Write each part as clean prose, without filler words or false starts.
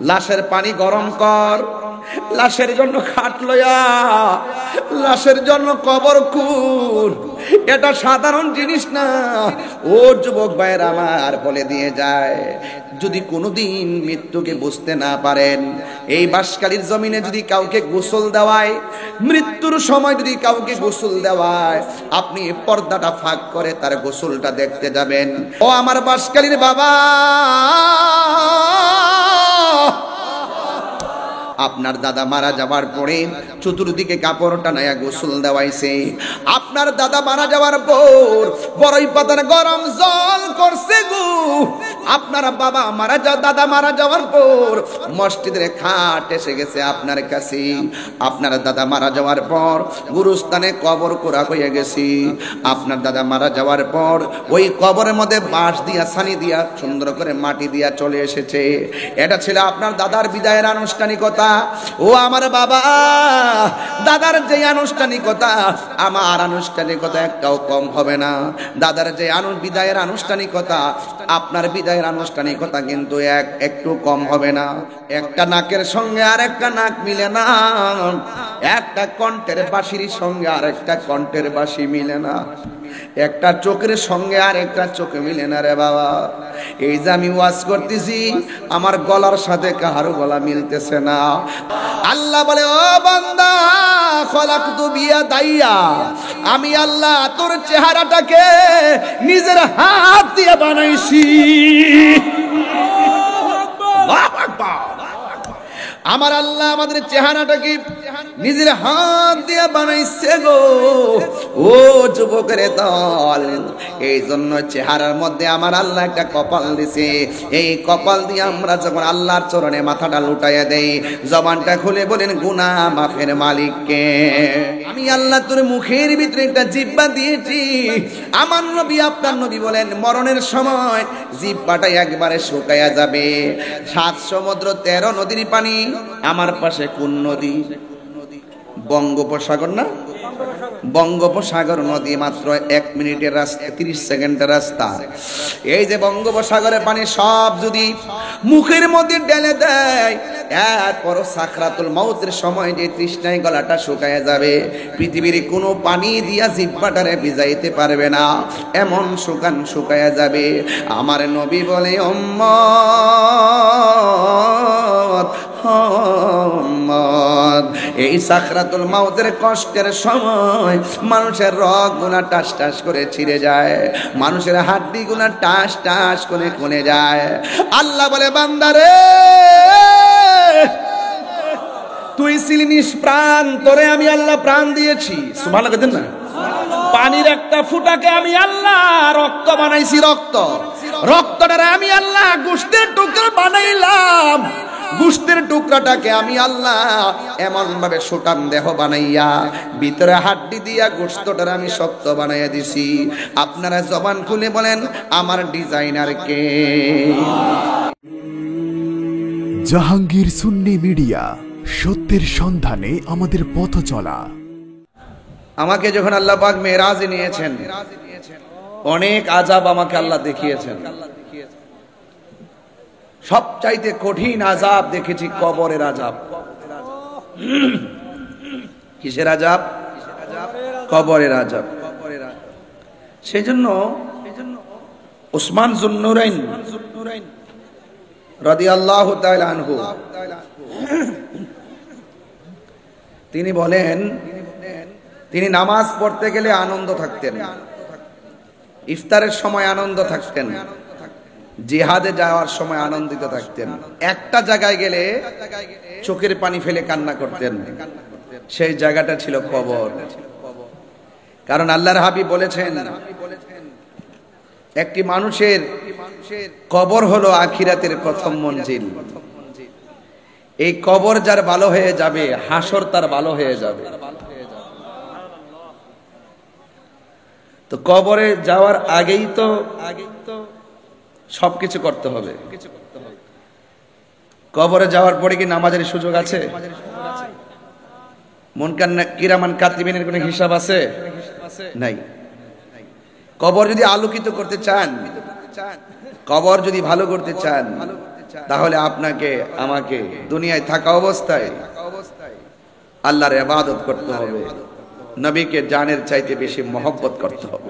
লাশের পানি গরম কর, লাশের জন্য খাট লয়া, লাশের জন্য কবর খুঁড়। এটা সাধারণ জিনিস না। ও যুবক ভাইয়েরা আমার, বলে দিয়ে যায়, যদি কোনোদিন মৃত্যুকে বুঝতে না পারেন, এই বাঁশখালীর জমিনে যদি কাউকে গোসল দেওয়ায়, মৃত্যুর সময় যদি কাউকে গোসল দেওয়ায়, আপনি পর্দাটা ফাঁক করে তার গোসলটা দেখতে যাবেন। ও আমার বাঁশখালীর বাবা, আপনার দাদা মারা যাওয়ার পরে চতুর্দিকে কাপড় টানায়া গোসল দেওয়াইছে। আপনার দাদা মারা যাওয়ার পর বড়ই পাতার গরম জল করছে গো। আপনার বাবা দাদা মারা যাওয়ার পর মসজিদের খাট এসে গেছে আপনার কাছে। আপনার দাদা মারা যাওয়ার পর গুরুস্থানে কবর করা হয়ে গেছে। আপনার দাদা মারা যাওয়ার পর ওই কবরের মধ্যে বাঁশ দিয়া, ছানি দিয়া, সুন্দর করে মাটি দিয়া চলে এসেছে। এটা ছিল আপনার দাদার বিদায়ের আনুষ্ঠানিকতা। ও আমার বাবা, দাদার যে আনুষ্ঠানিকতা, আমার আনুষ্ঠানিকতা একটাও কম হবে না। দাদার যে বিদায়ের আনুষ্ঠানিকতা, আপনার বিদায়ের আনুষ্ঠানিকতা কিন্তু একটু কম হবে না। একটা নাকের সঙ্গে আর একটা নাক মিলে না, একটা কণ্ঠের বাঁশির সঙ্গে আর একটা কণ্ঠের বাঁশি মিলে না, একটা চোখের সঙ্গে আর একটা চোখে মিলে না রে বাবা। এই যে আমি ওয়াজ করতেছি, আমার গলার সাথে কাহারো গলা মিলতেছে না। আল্লাহ বলে, ও বান্দা, খলাকতু বিয়াদাইয়া, আমি আল্লাহ তোর চেহারাটাকে নিজের হাত দিয়ে বানাইছি। আল্লাহু আকবার। আমার আল্লাহ আমাদের চেহারাটাকে নিজের হাত দিয়ে বানাইছে গো। ও যুবকের দল, এই জন্য চেহারার মধ্যে আমার আল্লাহ একটা কপাল দিছে। এই কপাল দিয়ে আমরা যখন আল্লাহর চরণে মাথাটা লুটাইয়া দেই, জবানটা খুলে বলেন, গুনাহ মাফের মালিককে। আমি আল্লাহ তোর মুখের ভিতরে একটা জিহ্বা দিয়েছি। আমার নবী, আপনার নবী বলেন, মরণের সময় জিহ্বাটা একবারে শুকায়া যাবে। 7 সমুদ্র 13 নদীর পানি। আমার পাশে কোন নদী? বঙ্গোপসাগর না? বঙ্গোপসাগর নদী মাত্র 1 মিনিটের রাস্তা, 30 সেকেন্ডের রাস্তা। এই যে বঙ্গোপসাগরের পানি সব যদি মুখের মধ্যে ঢেলে দেয়, এরপর সাকরাতুল মাউতের সময় যে তৃষ্ণায় গলাটা শুকায় যাবে, পৃথিবীর কোনো পানি দিয়া জিহ্বাটারে ভিজাইতে পারবে না, এমন শুকায় যাবে। আমার নবী বলে, উম্মত এই সাকরাতুল মাউতের কষ্টের সময় মানুষের রগ গুনা টাস টাস করে ছিঁড়ে যায়, মানুষের হাড্ডি গুনা টাস টাস করে কমে যায়। আল্লাহ বলে, বান্দারে, তুই ছিলি নিষ্প্রাণ, তোরে আমি আল্লাহ প্রাণ দিয়েছি। সুবহানাল্লাহ দেন না? পানির একটা ফুটাকে আমি আল্লাহ রক্ত বানাইছি। রক্তটারে আমি আল্লাহ গোশতের টুকরা বানাইলাম। গোশতের টুকরাটাকে আমি আল্লাহ এমন ভাবে সুটাম দেহ বানাইয়া ভিতরে হাড্ডি দিয়া গোশতটারে আমি শক্ত বানাইয়া দিছি। আপনারা জবান খুলে বলেন, আমার ডিজাইনার কে? জাহাঙ্গীর সুন্নি মিডিয়া, সত্যের সন্ধানে আমাদের পথ চলা। আমাকে যখন আল্লাহ পাক মেরাজে নিয়েছেন, অনেক আযাব আমাকে আল্লাহ দেখিয়েছেন। সবচাইতে কঠিন আযাব দেখেছি কবরের আযাব। কিসের আযাব? কবরের আযাব। সেজন্য উসমান যুন্নুরাইন রাদিয়াল্লাহু তাআলা আনহু তিনি বলেন, তিনি নামাজ পড়তে গেলে আনন্দ থাকতেন, ইফতারের সময় আনন্দ থাকতেন, জিহাদে যাওয়ার সময় আনন্দিত থাকতেন। একটা জায়গায় গেলে চোখের পানি ফেলে কান্না করতেন, সেই জায়গাটা ছিল কবর। কারণ আল্লাহর হাবিব বলেছেন, একটি মানুষের কবর হলো আখিরাতের প্রথম মঞ্জিল। এই কবর যার ভালো হয়ে যাবে, হাসর তার ভালো হয়ে যাবে। তো কবরে যাওয়ার আগেই তো সবকিছু করতে হবে। কবরে যাওয়ার পরে কি নামাজের সুযোগ আছে? মুনকার কিরামান কাতিবিনের কোনো হিসাব আছে? নাই। কবর যদি আলোকিত করতে চান, কবর যদি ভালো করতে চান, তাহলে আপনাকে আমাকে দুনিয়ায় থাকা অবস্থায় আল্লাহর ইবাদত করতে হবে, নবীকে জানের চাইতে বেশি মহব্বত করতে হবে।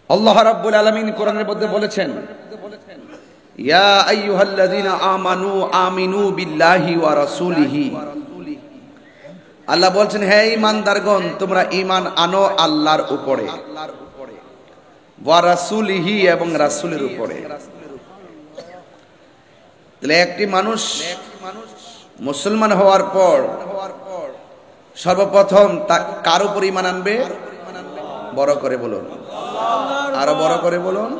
আল্লাহ রাব্বুল আলামিন কোরআনের মধ্যে বলেছেন, ইয়া আইয়ুহাল্লাযীনা আমানু আমিনু বিল্লাহি ওয়া রাসূলিহি। আল্লাহ বলছেন, হে ঈমানদারগণ, তোমরা ঈমান আনো আল্লাহর উপরে, ওয়া রাসূলিহি, এবং রাসূলের উপরে। তাহলে একটি মানুষ মুসলমান হওয়ার পর সর্বপ্রথম কার উপর ঈমান আনবে? বড় করে বলুন, আরো বড় করে বলুন।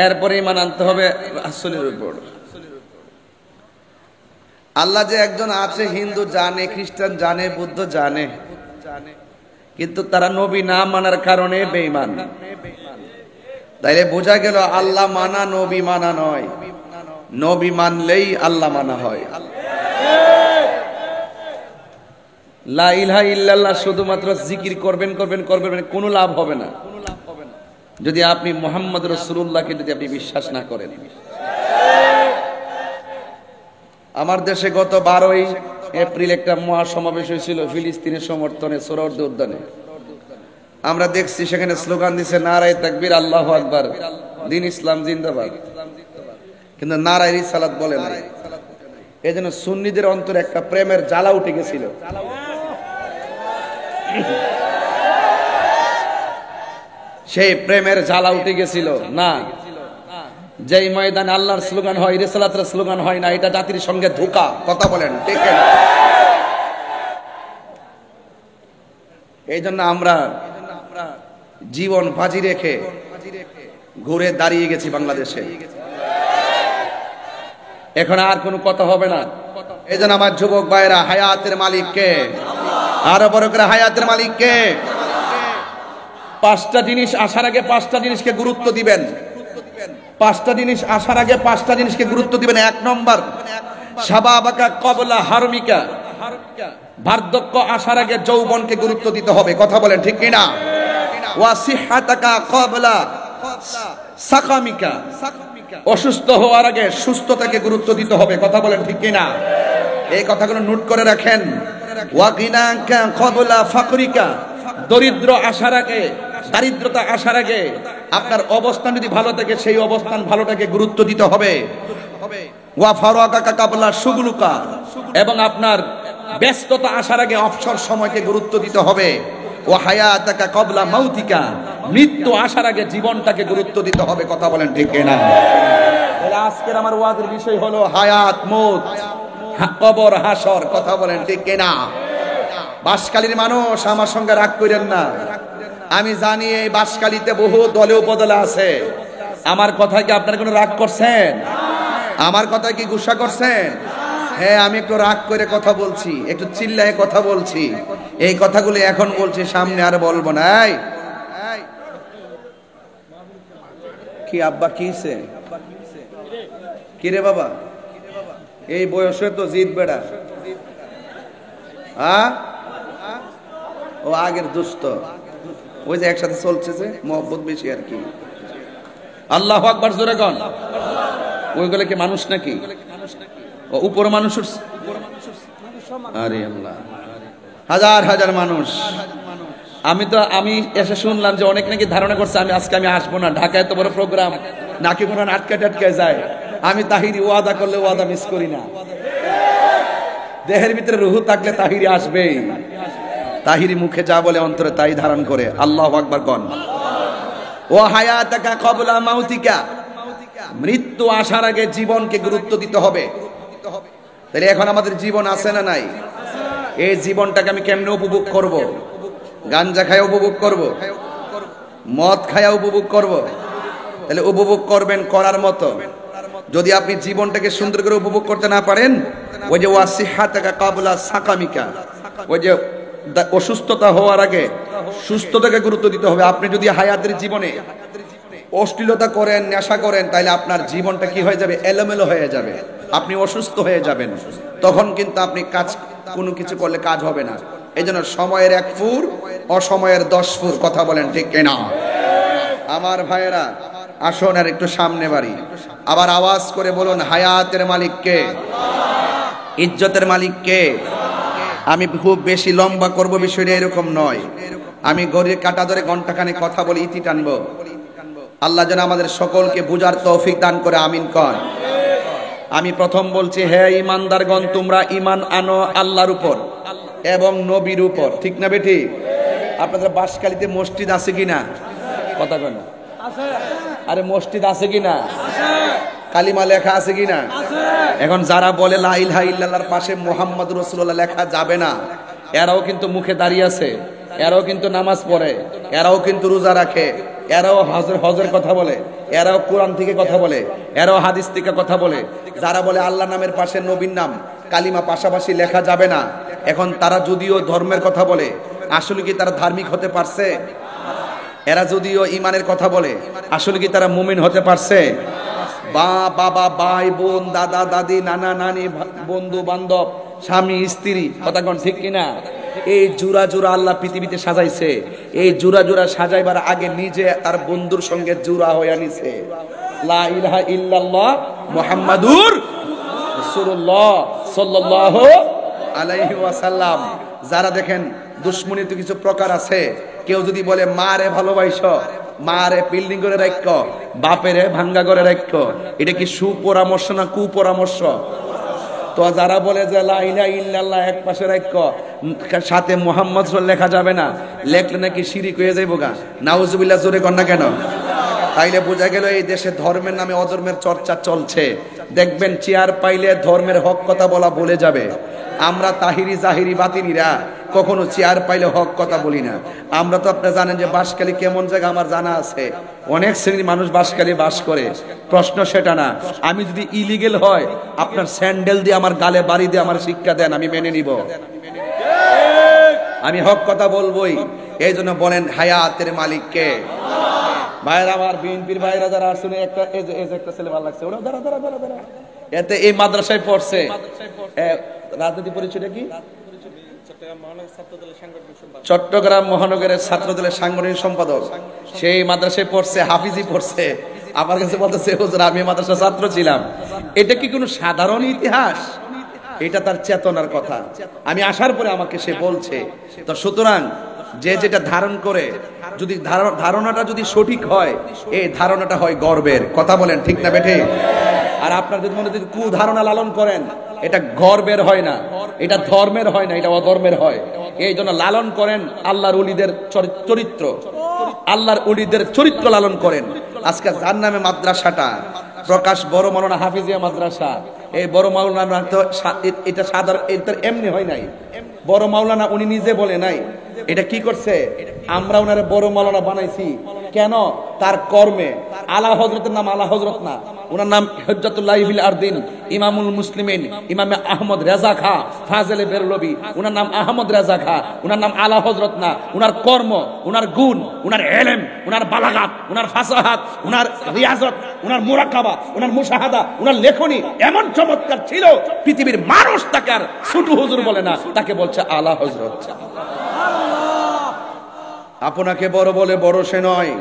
এরপরে ঈমান আনতে হবে রাসূলের উপর। আল্লাহ যে একজন আছে হিন্দু জানে, খ্রিস্টান জানে, বুদ্ধ জানে, কিন্তু তারা নবী না মানার কারণে বেঈমান। তাইলে বোঝা গেল আল্লাহ মানা নবী মানা নয়, নবী মানলেই আল্লাহ মানা হয়। লা ইলাহা ইল্লাল্লাহ শুধুমাত্র জিকির করবেন করবেন করবেন, কোনো লাভ হবে না যদি আপনি মুহাম্মদ রাসূলুল্লাহকে যদি আপনি বিশ্বাস না করেন। আমার দেশে গত 12ই এপ্রিল একটা মহাসমাবেশ হয়েছিল ফিলিস্তিনের সমর্থনে সোহরাওয়ার্দী উদ্যানে। আমরা দেখছি সেখানে স্লোগান দিছে নারায়ে তাকবীর, আল্লাহু আকবার, দ্বীন ইসলাম জিন্দাবাদ, কিন্তু নারায়ে রিসালাত বলে না। এজন্য সুন্নিদের অন্তরে একটা প্রেমের জ্বালা উঠে গেছিল। সেই প্রেমের জ্বালা উঠে গেছিল না, যেই ময়দানে আল্লাহর স্লোগান হয়, রিসালাতের স্লোগান হয় না, এটা জাতির সঙ্গে ধোঁকা। কথা বলেন ঠিক না? এই জন্য আমরা জীবন বাজি রেখে ঘুরে দাঁড়িয়ে গেছি বাংলাদেশে। এখন আর কোনো কথা হবে না। এই জন্য আমার যুবক ভাইরা, হায়াতের মালিককে, আরো বড় করে হায়াতের মালিককে। 5টা জিনিস আসার আগে 5টা জিনিসকে গুরুত্ব দিবেন। 5টা জিনিস আসার আগে 5টা জিনিসকে গুরুত্ব দিবেন। 1 নম্বর, শাবাবাকা ক্বাবলা হারমিকা, বার্ধক্য আসার আগে যৌবনকে গুরুত্ব দিতে হবে। কথা বলেন ঠিক কিনা? ওয়া সিহহাতাকা ক্বাবলা সাকামিকা, অসুস্থ হওয়ার আগে সুস্থতাকে গুরুত্ব দিতে হবে। কথা বলেন ঠিক কিনা? এই কথাগুলো নোট করে রাখেন। ওয়া গিনাকা ক্বাবলা ফাকরিকা, দরিদ্র আসার আগে, দারিদ্রতা আসার আগে আপনার অবস্থান যদি ভালো থাকে সেই অবস্থান ভালোটাকে গুরুত্ব দিতে হবে। ওয়া ফারাকাকা ক্বাবলা শুগলুকা, এবং আপনার ব্যস্ততা আসার আগে অবসর সময়কে গুরুত্ব দিতে হবে। ও হায়াতাকা ক্বাবলা মাউতিকা, মৃত্যু আসার আগে জীবনটাকে গুরুত্ব দিতে হবে। কথা বলেন ঠিক কিনা? তাহলে আজকের আমার ওয়াজের বিষয় হলো হায়াত, মউত, কবর, হাসর। কথা বলেন ঠিক কিনা? বাঁশখালীর মানুষ আমার সঙ্গে রাগ করেন না। আমি জানি এই বাঁশখালীতে বহু দলে উপদলে আছে। আমার কথায় কি আপনারা কোনো রাগ করছেন? আমার কথায় কি গুসা করছেন? হ্যাঁ, আমি একটু রাগ করে কথা বলছি, একটু চিল্লায়ে কথা বলছি। এই কথাগুলো এখন বলছি, সামনে আর বলবো না। কি আব্বা কিছে? কি রে বাবা, এই বয়সে তো জিদ বেড়া। ও আগের দুষ্ট, ওই যে একসাথে চলছে যে মহব্বত বেশি আর কি। আল্লাহু আকবার জোরে কন। ওইগুলো কি মানুষ নাকি? ও উপর মানুষ। আরে আল্লাহ, হাজার হাজার মানুষ। আমি এসে শুনলাম যে অনেক নাকি ধারণা করছে আজকে আমি আসবো না। ঢাকায় তো বড় প্রোগ্রাম, নাকি কোনো আটকায় যায়। আমি তাহিরি ওয়াদা করলে ওয়াদা মিস করি না। দেহের ভিতরে রুহু থাকলে তাহিরি আসবেই। তাহিরি মুখে যা বলে অন্তরে তাই ধারণ করে। আল্লাহু আকবার কোন। ও হায়াতাকা ক্বাবলা মাউতিকা, মৃত্যু আসার আগে জীবনকে গুরুত্ব দিতে হবে। তাহলে এখন আমাদের জীবন আছে না নাই? এই জীবনটাকে আমি কেমনে উপভোগ করব? গাঞ্জা খায়া উপভোগ করব, মদ খায়া উপভোগ করব? তাহলে উপভোগ করবেন করার মতো। যদি আপনি জীবনটাকে সুন্দর করে উপভোগ করতে না পারেন, ওই যে ওয়াসিহাতাকা ক্বাবলা সাকামিকা, ওই যে অসুস্থতা হওয়ার আগে সুস্থতাকে গুরুত্ব দিতে হবে। আপনি যদি হায়াতের জীবনে অশ্লীলতা করেন, নেশা করেন, তাহলে আপনার জীবনটা কি হয়ে যাবে? এলোমেলো হয়ে যাবে। আপনি অসুস্থ হয়ে যাবেন। তখন কিন্তু আপনি কোনো কিছু করলে কাজ হবে না। এই জন্য সময়ের 1 ফুর, অসময়ের 10 ফুর। কথা বলেন ঠিক কিনা? আমার ভাইয়েরা আসুন আর একটু সামনে বাড়ি, আবার আওয়াজ করে বলুন হায়াতের মালিক কে, ইজ্জতের মালিক কে। আমি খুব বেশি লম্বা করব, বিষয়টা এরকম নয়। আমি ঘড়ির কাঁটা ধরে ঘন্টাখানে কথা বলে ইতি টানবো। আল্লাহ যেন আমাদের সকলকে বুঝার তৌফিক দান করে, আমিন কর। আমি প্রথম বলছি, হে ইমানদারগণ, তোমরা ঈমান আনো আল্লাহর উপর এবং নবীর উপর, ঠিক না বেঠি? আপনাদের বাঁশখালীতে মসজিদ আছে কিনা? কথা কয় না। আরে মসজিদ আছে কিনা? কালিমা লেখা আছে কিনা? এখন যারা বলে লা ইলাহা ইল্লাল্লাহর পাশে মুহাম্মাদুর রাসূলুল্লাহ লেখা যাবে না, এরাও কিন্তু মুখে দাঁড়িয়ে আছে, এরাও কিন্তু নামাজ পড়ে, এরাও কিন্তু রোজা রাখে, এরাও হজের কথা বলে, এরাও কোরআন থেকে কথা বলে, এরাও হাদিস থেকে কথা বলে। যারা বলে আল্লাহ নামের পাশে নবীর নাম কালিমা পাশাপাশি লেখা যাবে না, এখন তারা যদিও ধর্মের কথা বলে, আসলে কি তারা ধার্মিক হতে পারছে? এরা যদিও ইমানের কথা বলে, আসলে কি তারা মুমিন হতে পারছে? বাবা, ভাই বোন, দাদা দাদি, নানা নানি, বন্ধু বান্ধব, স্বামী স্ত্রী, কথা কোন ঠিক কিনা? এই জোড়া জোড়া আল্লাহ পৃথিবীতে সাজাইছে। এই জোড়া জোড়া সাজাইবার আগে নিজে তার বন্ধুর সঙ্গে জোড়া হয়ে নিছে। লা ইলাহা ইল্লাল্লাহ মুহাম্মাদুর রাসূলুল্লাহ সাল্লাল্লাহু আলাইহি ওয়াসাল্লাম। যারা দেখেন দুশ্মনীতে কিছু প্রকার আছে, কেউ যদি বলে মারে ভালোবাসো, মারে বিল্ডিং করে রাখো, বাপেরে ভাঙ্গা করে রাখো, এটা কি সুপরামর্শ না কুপরামর্শ? তো যারা বলে যে লা ইলাহা ইল্লাল্লাহ এক পাশে রাখো, সাথে মুহাম্মদ লেখা যাবে না, লেখলে নাকি শিরিক হয়ে যাইব গা, নাউজুবিল্লাহ, জোরে কর না কেন? তাইলে বোঝা গেল এই দেশে ধর্মের নামে অধর্মের চর্চা চলছে। দেখবেন চেয়ার পাইলে ধর্মের হক কথা বলা ভুলে যাবে। আমরা তাহিরি জাহিরি বাতিনিরা কখনো চেয়ার পাইলে হক কথা বলি না। আমরা তো আপনারা জানেন যে বাঁশখালী কেমন জায়গা, আমার জানা আছে। অনেক শ্রেণীর মানুষ বাঁশখালী বাস করে, প্রশ্ন সেটা না। আমি যদি ইলিগেল হয়, আপনার স্যান্ডেল দিয়ে আমার গালে বাড়ি দিয়ে আমার শিক্ষা দেন, আমি মেনে নিব, আমি হক কথা বলবোই। এই জন্য বলেন হায়াতের মালিক কে? ভাইরা আমার, বিএনপির ভাইরা যারা আসলে একটা ছেলে ভালো লাগছে, ওরা দাঁড়া এতে এই মাদ্রাসায় পড়ছে। রাজনীতি পরিচয়টা কি? চট্টগ্রাম মহানগরের ছাত্রদলের সাংগঠনিক সম্পাদক। সেই মাদ্রাসায় পড়ছে, হাফিজি পড়ছে। আমার কাছে বলতেছে, হুজুর আমি মাদ্রাসা ছাত্র ছিলাম। এটা কি কোনো সাধারণ ইতিহাস? এটা তার চেতনার কথা। আমি আসার পরে আমাকে সে বলছে। তো সুতরাং যে যেটা ধারণ করে, যদি ধারণাটা যদি সঠিক হয়, এই ধারণাটা হয় গর্বের। কথা বলেন ঠিক না বেঠে? আর আপনাদের মনে যদি কুধারণা লালন করেন, এটা গর্বের হয় না, এটা ধর্মের হয় না, এটা অধর্মের হয়। এই জন্য লালন করেন আল্লাহর ওলিদের চরিত্র, আল্লাহর ওলিদের চরিত্র লালন করেন। আজকে যার নামে মাদ্রাসাটা প্রকাশ বড় মাওলানা হাফিজিয়া মাদ্রাসা, এই বড় মাওলানা তো এটা সাধারণ, এটা এমনি হয় নাই। বড় মাওলানা উনি নিজে বলে নাই, এটা কি করছে, আমরা ওনারে বড় মাওলানা বানাইছি। কেন? তার কর্মে। আলা হযরতের নাম আলা হযরত না, ওনার নাম হুজ্জাতুল্লাহ ফিল আরদিন, ইমামুল মুসলিমিন, ইমামে আহমদ রেজা খা ফাজেলে বেরলবি, ওনার নাম আহমদ রেজা খা, ওনার নাম আলা হযরত না। ওনার কর্ম, ওনার গুণ, ওনার ইলম, ওনার বালাগাত, ওনার ফাসাহাত, ওনার রিয়াজত, ওনার মুরাকাবা, ওনার মুশাহাদা, ওনার লেখনী এমন চমৎকার ছিল, পৃথিবীর মানুষ তাকে আর ছোট হুজুর বলে না, তাকে বলছে আলা হযরত। আপনাকে বড় বলে বড় সে নয়,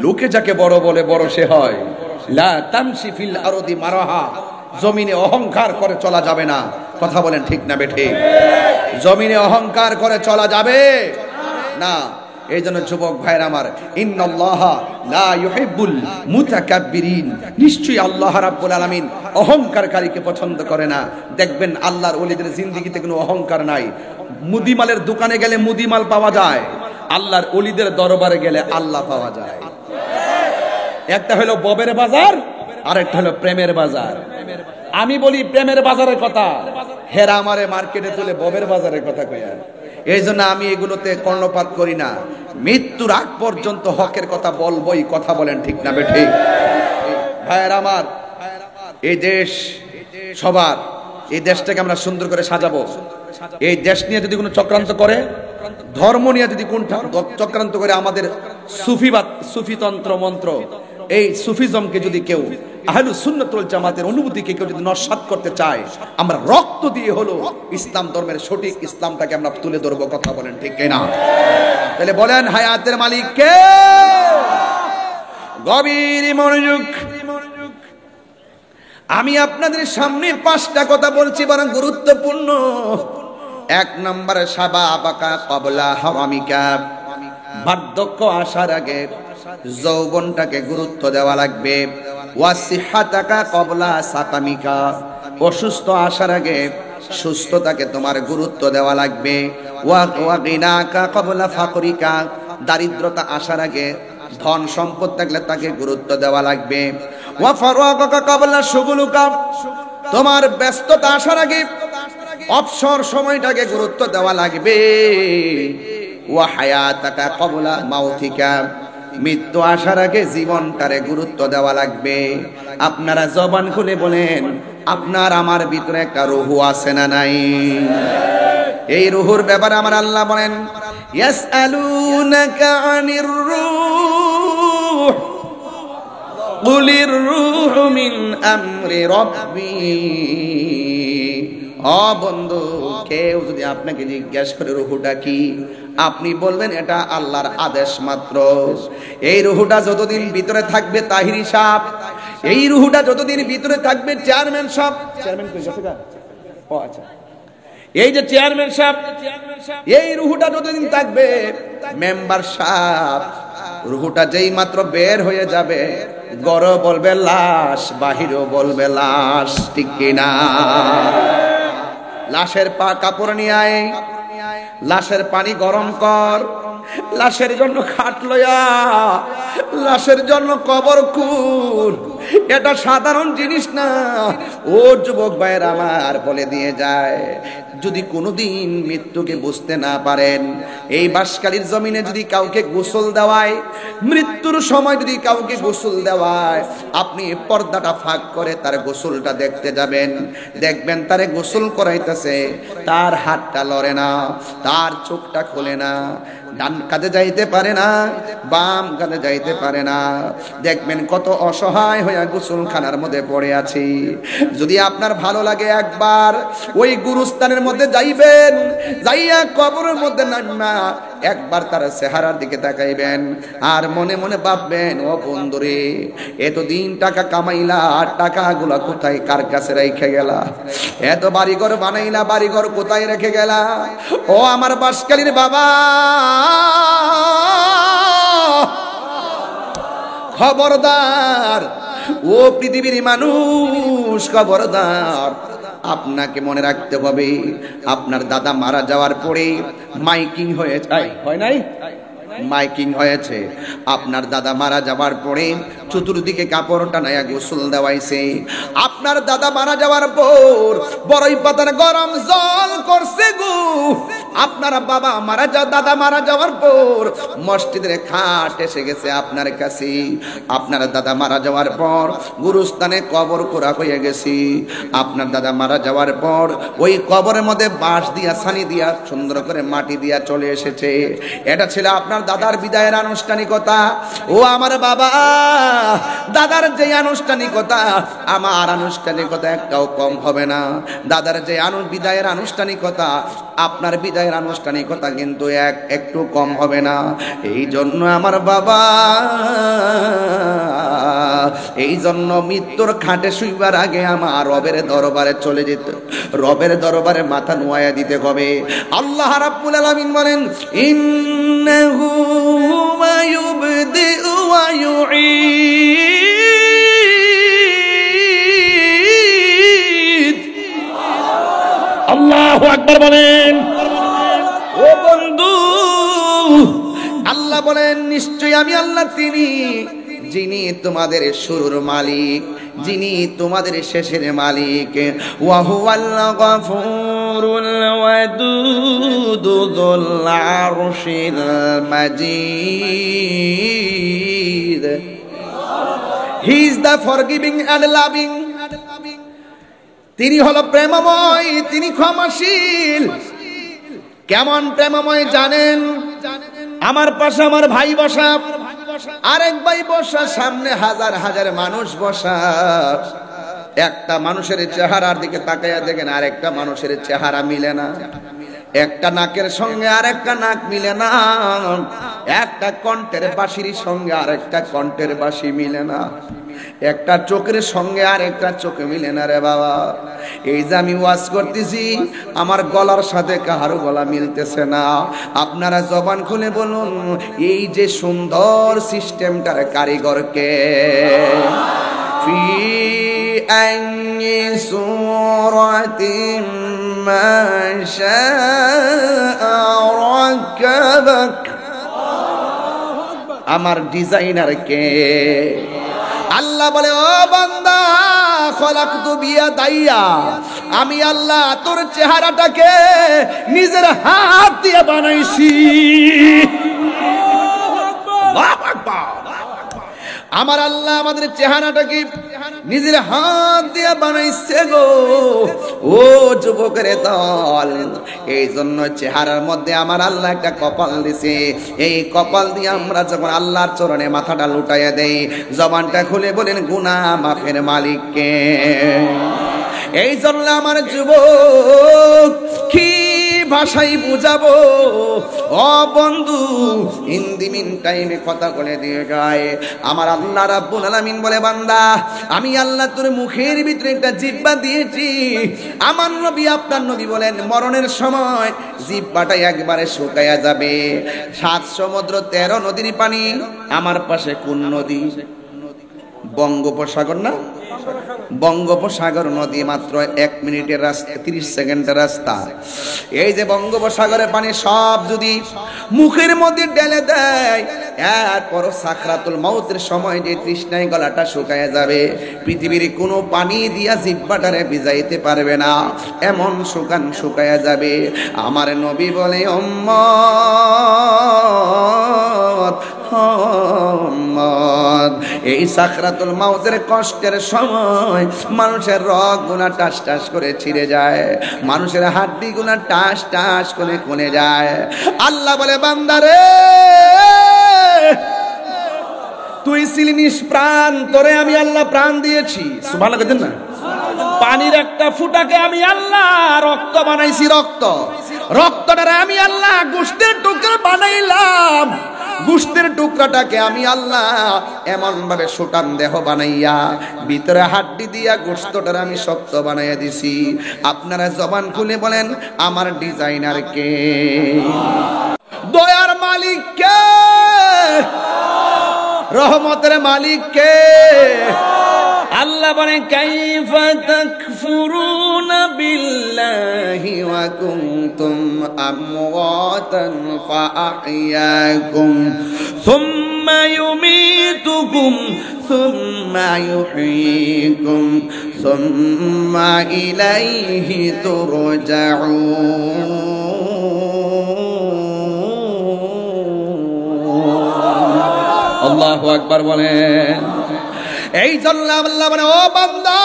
লোকে যাকে বড় বলে বড় সে হয়। লা তামশি ফিল আরদি মারাহা, জমিনে অহংকার করে চলা যাবে না। কথা বলেন ঠিক না বেঠে? জমিনে অহংকার করে চলা যাবে না। এই জন্য যুবক ভাইরা আমার, ইন্নাল্লাহা লা ইউহিব্বুল মুতাকাব্বিরিন, নিশ্চয়ই আল্লাহ রাব্বুল আলামিন অহংকারকারীকে পছন্দ করে না। দেখবেন আল্লাহর ওলিদের জিন্দেগিতে কোনো অহংকার নাই। মুদিমালের দোকানে গেলে মুদিমাল পাওয়া যায়, আল্লাহর ওলিদের দরবারে গেলে আল্লাহ পাওয়া যায়। একটা হলো ববের বাজার, আর একটা হলো প্রেমের বাজার। আমি বলি প্রেমের বাজারের কথা, হেরা আমারে মার্কেটে তুলে ববের বাজারের কথা কইয়া। এই জন্য আমি এগুলোতে কর্ণপাত করি না। মৃত্যুর আগ পর্যন্ত হকের কথা বলবোই। কথা বলেন ঠিক না বেঠিক? ভাইয়ের আমার, এই দেশ সবার, এই দেশটাকে আমরা সুন্দর করে সাজাবো। এই দেশ নিয়ে যদি কোনো চক্রান্ত করে, ধর্ম নিয়ে যদি কোন চক্রান্ত করে, আমাদের সুফিবাদ, সুফিতন্ত্র মন্ত্র, এই সুফিজমকে যদি কেউ, আহলুস সুন্নাত ওয়াল জামাতের অনুভূতিকে কেউ যদি নস্যাৎ করতে চায়, আমরা রক্ত দিয়ে হলো ইসলাম ধর্মের সঠিক ইসলামটাকে আমরা তুলে ধরবো। কথা বলেন ঠিক কিনা? তাহলে বলেন হায়াতের মালিক কে? গভীর মনোযোগ। আমি আপনাদের সামনে 5টা কথা বলছি, বড় গুরুত্বপূর্ণ। 1 নম্বরে শাবাবাকা ক্বাবলা হারামিকা, বার্ধক্য আসার আগে যৌবনটাকে গুরুত্ব দেওয়া লাগবে। ওয়াসিহাতাকা ক্বাবলা সাকামিকা, অসুস্থ আসার আগে সুস্থতাকে তোমার গুরুত্ব দেওয়া লাগবে। ওয়া গিনাকা ক্বাবলা ফাকরিকা, দারিদ্রতা আসার আগে ধন সম্পদ থাকলে তাকে গুরুত্ব দেওয়া লাগবে। ওয়া ফারাগাকা ক্বাবলা শুগুলুকা, তোমার ব্যস্ততা আসার আগে অবসর সময়টাকে গুরুত্ব দেওয়া লাগবে। ওয়া হায়াতাকা ক্বাবলা মাউতিকা, মৃত্যু আসার আগে জীবনটারে গুরুত্ব দেওয়া লাগবে। আপনারা জবান খুলে বলেন, আপনার আমার ভিতরে একটা রূহ আছে না নাই? এই রূহুর ব্যাপারে আমার আল্লাহ বলেন, ইয়াসআলুনাকা আনির রূহ কুলির রূহু মিন আমরি রাব্বি। ও বন্ধু, কেউ যদি আপনাকে জিজ্ঞেস করে রূহটা কি, আপনি বলবেন এটা আল্লাহর আদেশ মাত্র। এই রূহটা যতদিন ভিতরে থাকবে তাহিরি সাহেব, এই রূহটা যতদিন ভিতরে থাকবে চেয়ারম্যান সাহেব, চেয়ারম্যান কই গেছে গা? ও আচ্ছা, এই যে চেয়ারম্যান সাহেব, এই রূহটা যতদিন থাকবে মেম্বার সাহেব, রূহটা যেই মাত্র বের হয়ে যাবে, গরো বলবে লাশ, বাহিরও বলবে লাশ, ঠিক কিনা? লাশের কাপড় নিয়ে আয়, লাশের পানি গরম কর, লাশের জন্য খাট লয়া, লাশের জন্য কবর খুঁড়। এটা সাধারণ জিনিস না। ও যুবক ভাইয়ের আমার বলে দিয়ে যায়, যদি কোনোদিন মৃত্যুকে বুঝতে না পারেন, এই বাঁশখালীর জমিনে যদি কাউকে গোসল দেওয়ায়, মৃত্যুর সময় যদি কাউকে গোসল দেওয়ায়, আপনি পর্দাটা ফাঁক করে তার গোসলটা দেখতে যাবেন, দেখবেন তারে গোসল করাইতেছে, তার হাতটা লড়ে না, তার চোখটা খোলে না, ডান কাঁধে যাইতে পারে না, বাম কাঁধে যাইতে পারে না, দেখবেন কত অসহায় হয়ে গোসলখানার মধ্যে পড়ে আছি। যদি আপনার ভালো লাগে, একবার ওই গুরুস্থানের মধ্যে যাইবেন, যাইয়া কবরের মধ্যে নামা একবার তার চেহারার দিকে তাকাইবেন, আর মনে মনে ভাববেন, ও বন্ধুরে, এতদিন টাকা কামাইলা, টাকাগুলা কোথায়, কার কাছে রেখে গেলা? এত বাড়িঘর বানাইলা, বাড়িঘর কোথায় রেখে গেলা? ও আমার বাঁশখালীর বাবা, খবরদার, ও পৃথিবীর মানুষ, খবরদার, আপনাকে মনে রাখতে হবে, আপনার দাদা মারা যাওয়ার পরে মাইকিং হয়েছে, হয় নাই? মাইকিং হয়েছে। আপনার দাদা মারা যাওয়ার পরে চতুর্দিকে কাপড় টানায়া গোসল দেওয়াইছে। আপনার দাদা মারা যাওয়ার পর বড়ই পাতার গরম জল করছে গো। আপনার বাবা দাদা মারা যাওয়ার পর মসজিদের খাট এসে গেছে আপনার কাছে। আপনার দাদা মারা যাওয়ার পর গুরুস্থানে কবর করা হয়ে গেছে। আপনার দাদা মারা যাওয়ার পর ওই কবরের মধ্যে বাঁশ দিয়া, ছানি দিয়া, সুন্দর করে মাটি দিয়া চলে এসেছে। এটা ছিল আপনার দাদার বিদায়ের আনুষ্ঠানিকতা। ও আমার বাবা, দাদার যে আনুষ্ঠানিকতা, আমার আনুষ্ঠানিকতা একটাও কম হবে না। দাদার যে বিদায়ের আনুষ্ঠানিকতা, আপনার বিদায়ের আনুষ্ঠানিকতা কিন্তু একটু কম হবে না। এই জন্য আমার বাবা, এই জন্য মৃত্যুর খাটে শুইবার আগে আমার রবের দরবারে চলে যেত, রবের দরবারে মাথা নোয়া দিতে হবে। আল্লাহ রাব্বুল আলামিন বলেন, ইন্নাহু মা ইউবদিউ ওয়া ইউঈদ। আল্লাহু আকবার বলেন। ও বন্ধু, আল্লাহ বলেন, নিশ্চয়ই আমি আল্লাহ তিনি যিনি তোমাদের শুরুর মালিক, যিনি তোমাদের শেষের মালিক। ওয়া হুয়াল গফুরুল ওয়াদুদু যুল আরশিল মাজিদ। He is the forgiving and loving. তিনি হলো প্রেমময়, তিনি ক্ষমাশীল। কেমন প্রেমময় জানেন? আমার পাশে আমার ভাই বসা, আরেক ভাই বসা, সামনে হাজার হাজার মানুষ বসা। একটা মানুষের চেহারার দিকে তাকাইয়া দেখেন, আরেকটা মানুষের চেহারা মিলে না। একটা নাকের সঙ্গে আরেকটা নাক মিলে না। একটা কণ্ঠের বাঁশির সঙ্গে আর একটা কণ্ঠের বাঁশি মিলে না, একটা চোখের সঙ্গে আর একটা চোখে মিলে না রে বাবা। এই যে আমি ওয়াজ করতেছি, আমার গলার সাথে কাহারও গলা মিলতেছে না। আপনারা জবান খুলে বলুন, এই যে সুন্দর সিস্টেমটার কারিগরকে। ফি আইয়ি সূরাতিন মা শাআ রাকাবাক, আমার ডিজাইনার কে? আল্লাহ বলে, ও বান্দা, খলাকতু বিয়াদাইয়া, আমি আল্লাহ তোর চেহারাটাকে নিজের হাত দিয়ে বানাইছি। আল্লাহু আকবার। আমার আল্লাহ আমাদের চেহারাটাকে নিজের হাত দিয়ে বানাইছে গো। ও যুবকের দল, এই জন্য চেহারার মধ্যে আমার আল্লাহ একটা কপাল দিছে। এই কপাল দিয়ে আমরা যখন আল্লাহর চরণে মাথাটা লুটাইয়া দেই, জবানটা খুলে বলেন গুনাহ মাফের মালিককে। এই জন্য আমার যুবক, কি ভাষাই বুঝাবো? ও বন্ধু, ইন দি মিন টাইমে কথা বলে দিয়ে গায় আমার আল্লাহ রাব্বুল আলামিন বলে, বান্দা আমি আল্লাহ তোর মুখের ভিতরে একটা জিহ্বা দিয়েছি। আমার নবী, আপনার নবী বলেন, মরণের সময় জিহ্বাটা একবারে শুকায়া যাবে। 7 সমুদ্র 13 নদীর পানি আমার পাশে কোন নদী? বঙ্গোপসাগর না? বঙ্গোপসাগর নদী মাত্র 1 মিনিটের রাস্তা, 30 সেকেন্ডের রাস্তা। এই যে বঙ্গোপসাগরের পানি সব যদি মুখের মধ্যে ঢেলে দেয়, এরপর সাকরাতুল মাউতের সময় যে তৃষ্ণায় গলাটা শুকায় যাবে, পৃথিবীর কোনো পানি দিয়া জিহ্বাটারে ভিজাইতে পারবে না, এমন শুকায় যাবে। আমার নবী বলে, উম্মত মুহাম্মদ, এই সাকরাতুল মাউতের কষ্টের সময় মানুষের রগ গুনা টাস টাস করে ছিঁড়ে যায়, মানুষের হাড্ডি গুনা টাস টাস করে কমে যায়। আল্লাহ বলে, বান্দারে তুই ছিলি নিষ্প্রাণ, তোরে আমি আল্লাহ প্রাণ দিয়েছি। সুবহানাল্লাহ বলেন না? পানির একটা ফুটাকে আমি আল্লাহ রক্ত বানাইছি। রক্তটারে আমি আল্লাহ গোশতের টুকরা বানাইলাম। গোশতের টুকরাটাকে আমি আল্লাহ এমন ভাবে সুটাম দেহ বানাইয়া ভিতরে হাড্ডি দিয়া গোশতটারে আমি শক্ত বানাইয়া দিছি। আপনারা জবান খুলে বলেন, আমার ডিজাইনার কে? দয়ার মালিক কে? রহমতের মালিক কে? আল্লাহ বলে, কাইফা তাকফুরুনা বিল্লাহি ওয়া কুনতুম আমওয়াতান ফাআহইয়াকুম সুম্মা ইউমীতুকুম সুম্মা ইউহয়ীকুম সুম্মা ইলাইহি তুরজাউন। আল্লাহু আকবার বলেন। এই জন্য আল্লাহ বলে, ও বান্দা,